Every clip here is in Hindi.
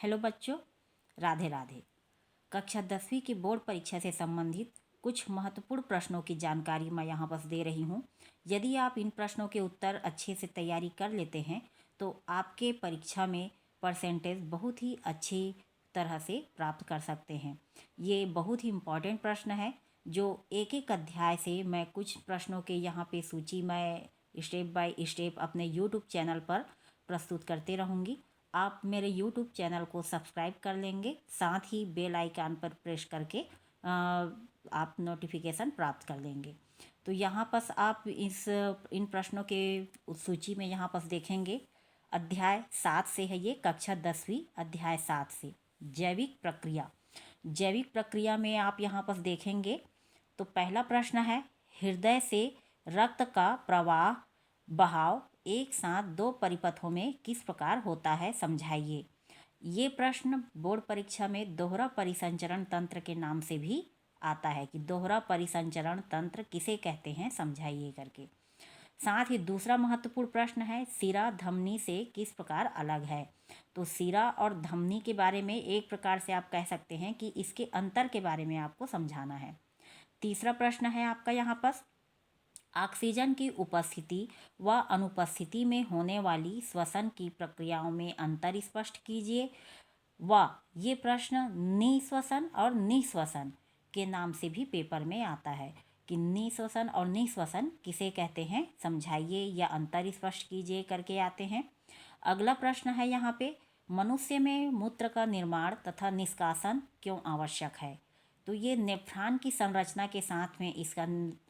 हेलो बच्चों, राधे राधे। कक्षा 10वीं की बोर्ड परीक्षा से संबंधित कुछ महत्वपूर्ण प्रश्नों की जानकारी मैं यहाँ बस दे रही हूँ। यदि आप इन प्रश्नों के उत्तर अच्छे से तैयारी कर लेते हैं तो आपके परीक्षा में परसेंटेज बहुत ही अच्छी तरह से प्राप्त कर सकते हैं। ये बहुत ही इम्पॉर्टेंट प्रश्न है जो एक एक अध्याय से मैं कुछ प्रश्नों के यहाँ पे सूची मैं स्टेप बाय स्टेप अपने यूट्यूब चैनल पर प्रस्तुत करते रहूँगी। आप मेरे यूट्यूब चैनल को सब्सक्राइब कर लेंगे, साथ ही बेल आइकन पर प्रेस करके आप नोटिफिकेशन प्राप्त कर लेंगे। तो यहाँ पर आप इन प्रश्नों के सूची में यहाँ पर देखेंगे। अध्याय 7 से है ये, कक्षा 10वीं अध्याय 7 से जैविक प्रक्रिया। जैविक प्रक्रिया में आप यहाँ पर देखेंगे तो पहला प्रश्न है, हृदय से रक्त का प्रवाह बहाव एक साथ दो परिपथों में किस प्रकार होता है, समझाइए। ये प्रश्न बोर्ड परीक्षा में दोहरा परिसंचरण तंत्र के नाम से भी आता है कि दोहरा परिसंचरण तंत्र किसे कहते हैं, समझाइए करके। साथ ही दूसरा महत्वपूर्ण प्रश्न है, सिरा धमनी से किस प्रकार अलग है। तो सिरा और धमनी के बारे में एक प्रकार से आप कह सकते हैं कि इसके अंतर के बारे में आपको समझाना है। तीसरा प्रश्न है आपका यहाँ पर, ऑक्सीजन की उपस्थिति व अनुपस्थिति में होने वाली श्वसन की प्रक्रियाओं में अंतर स्पष्ट कीजिए। व ये प्रश्न निःश्वसन और निःश्वसन के नाम से भी पेपर में आता है कि निःश्वसन और निःश्वसन किसे कहते हैं, समझाइए या अंतर स्पष्ट कीजिए करके आते हैं। अगला प्रश्न है यहाँ पे, मनुष्य में मूत्र का निर्माण तथा निष्कासन क्यों आवश्यक है। तो ये नेफ्रॉन की संरचना के साथ में इसका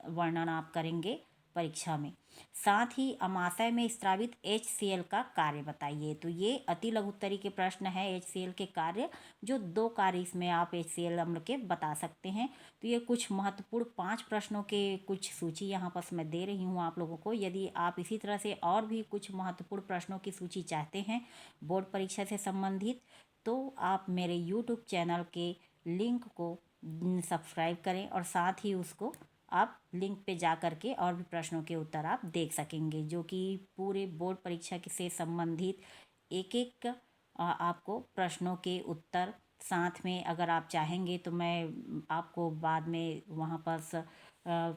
वर्णन आप करेंगे परीक्षा में। साथ ही अमाशय में स्रावित HCl का कार्य बताइए। तो ये अति लघु उत्तरीय के प्रश्न है, HCl के कार्य, जो 2 कार्य इसमें आप HCl अम्ल के बता सकते हैं। तो ये कुछ महत्वपूर्ण 5 प्रश्नों के कुछ सूची यहाँ पर मैं दे रही हूँ आप लोगों को। यदि आप इसी तरह से और भी कुछ महत्वपूर्ण प्रश्नों की सूची चाहते हैं बोर्ड परीक्षा से संबंधित, तो आप मेरे यूट्यूब चैनल के लिंक को सब्सक्राइब करें और साथ ही उसको आप लिंक पे जा कर के और भी प्रश्नों के उत्तर आप देख सकेंगे, जो कि पूरे बोर्ड परीक्षा से संबंधित एक एक आपको प्रश्नों के उत्तर साथ में अगर आप चाहेंगे तो मैं आपको बाद में वहाँ पर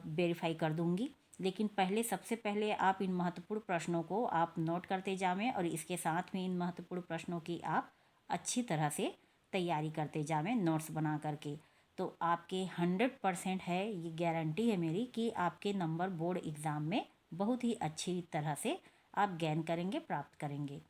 वेरीफाई कर दूँगी। लेकिन पहले सबसे पहले आप इन महत्वपूर्ण प्रश्नों को आप नोट करते जावें और इसके साथ में इन महत्वपूर्ण प्रश्नों की आप अच्छी तरह से तैयारी करते जावें नोट्स बना करके। तो आपके 100% है, ये गारंटी है मेरी कि आपके नंबर बोर्ड एग्ज़ाम में बहुत ही अच्छी तरह से आप गेन करेंगे, प्राप्त करेंगे।